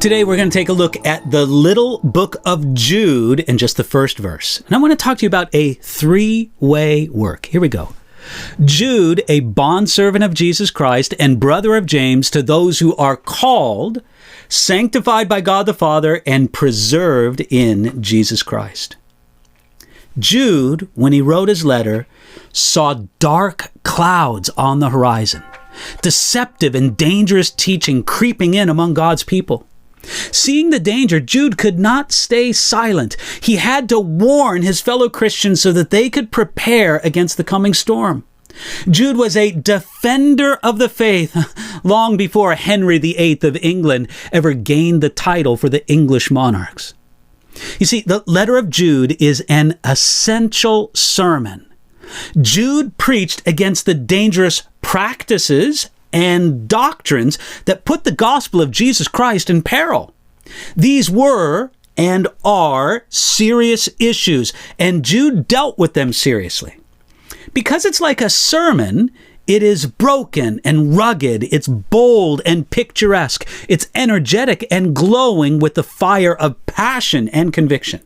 Today we're going to take a look at the little book of Jude in just the first verse. And I want to talk to you about a three-way work. Here we go. Jude, a bondservant of Jesus Christ and brother of James, to those who are called, sanctified by God the Father, and preserved in Jesus Christ. Jude, when he wrote his letter, saw dark clouds on the horizon, deceptive and dangerous teaching creeping in among God's people. Seeing the danger, Jude could not stay silent. He had to warn his fellow Christians so that they could prepare against the coming storm. Jude was a defender of the faith long before Henry VIII of England ever gained the title for the English monarchs. You see, the letter of Jude is an essential sermon. Jude preached against the dangerous practices and doctrines that put the gospel of Jesus Christ in peril. These were and are serious issues, and Jude dealt with them seriously. Because it's like a sermon, it is broken and rugged, it's bold and picturesque, it's energetic and glowing with the fire of passion and conviction.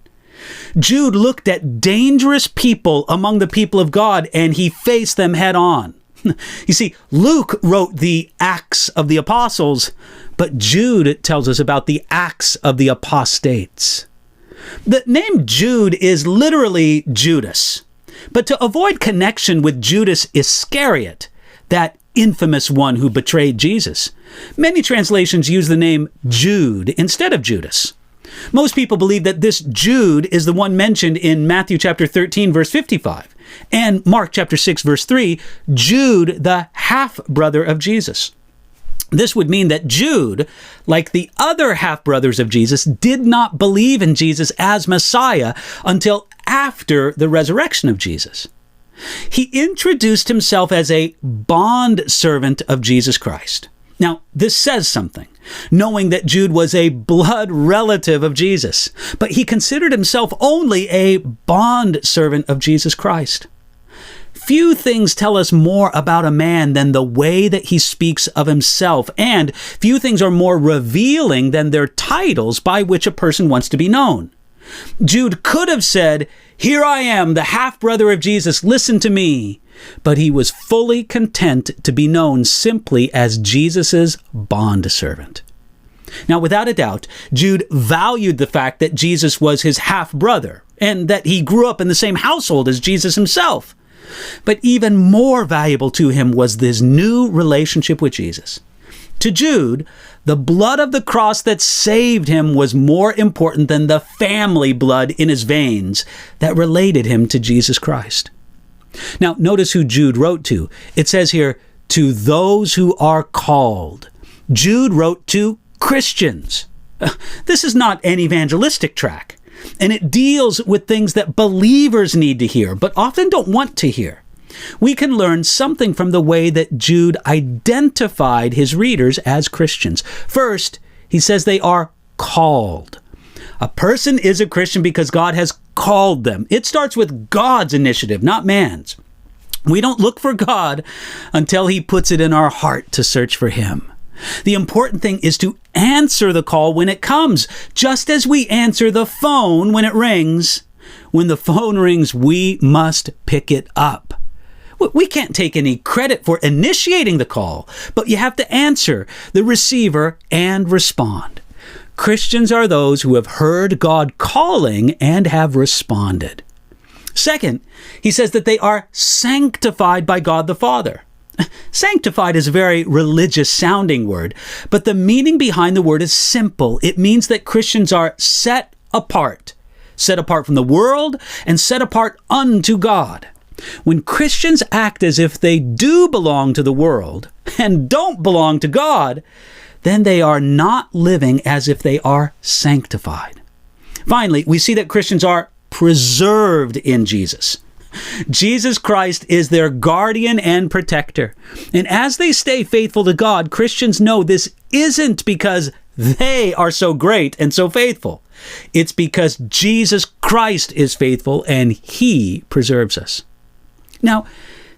Jude looked at dangerous people among the people of God, and he faced them head on. You see, Luke wrote the Acts of the Apostles, but Jude tells us about the Acts of the Apostates. The name Jude is literally Judas, but to avoid connection with Judas Iscariot, that infamous one who betrayed Jesus, many translations use the name Jude instead of Judas. Most people believe that this Jude is the one mentioned in Matthew chapter 13, verse 55, and Mark chapter 6, verse 3, Jude, the half-brother of Jesus. This would mean that Jude, like the other half-brothers of Jesus, did not believe in Jesus as Messiah until after the resurrection of Jesus. He introduced himself as a bondservant of Jesus Christ. Now, this says something, knowing that Jude was a blood relative of Jesus, but he considered himself only a bondservant of Jesus Christ. Few things tell us more about a man than the way that he speaks of himself, and few things are more revealing than their titles by which a person wants to be known. Jude could have said, "Here I am, the half-brother of Jesus, listen to me." But he was fully content to be known simply as Jesus's bondservant. Now, without a doubt, Jude valued the fact that Jesus was his half-brother and that he grew up in the same household as Jesus himself. But even more valuable to him was his new relationship with Jesus. To Jude, the blood of the cross that saved him was more important than the family blood in his veins that related him to Jesus Christ. Now, notice who Jude wrote to. It says here, to those who are called. Jude wrote to Christians. This is not an evangelistic tract, and it deals with things that believers need to hear, but often don't want to hear. We can learn something from the way that Jude identified his readers as Christians. First, he says they are called. A person is a Christian because God has called them. It starts with God's initiative, not man's. We don't look for God until he puts it in our heart to search for him. The important thing is to answer the call when it comes, just as we answer the phone when it rings. When the phone rings, we must pick it up. We can't take any credit for initiating the call, but you have to answer the receiver and respond. Christians are those who have heard God calling and have responded. Second, he says that they are sanctified by God the Father. Sanctified is a very religious sounding word, but the meaning behind the word is simple. It means that Christians are set apart from the world and set apart unto God. When Christians act as if they do belong to the world and don't belong to God, then they are not living as if they are sanctified. Finally, we see that Christians are preserved in Jesus. Jesus Christ is their guardian and protector. And as they stay faithful to God, Christians know this isn't because they are so great and so faithful. It's because Jesus Christ is faithful and he preserves us. Now,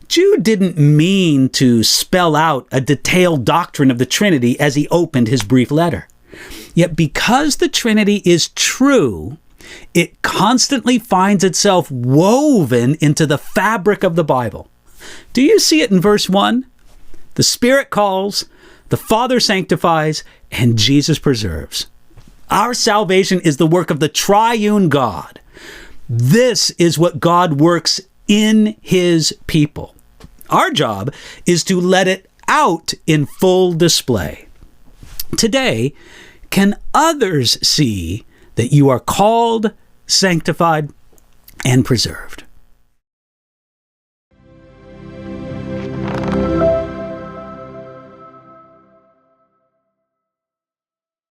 Jude didn't mean to spell out a detailed doctrine of the Trinity as he opened his brief letter. Yet because the Trinity is true, it constantly finds itself woven into the fabric of the Bible. Do you see it in verse 1? The Spirit calls, the Father sanctifies, and Jesus preserves. Our salvation is the work of the triune God. This is what God works in his people. Our job is to let it out in full display. Today, can others see that you are called, sanctified, and preserved?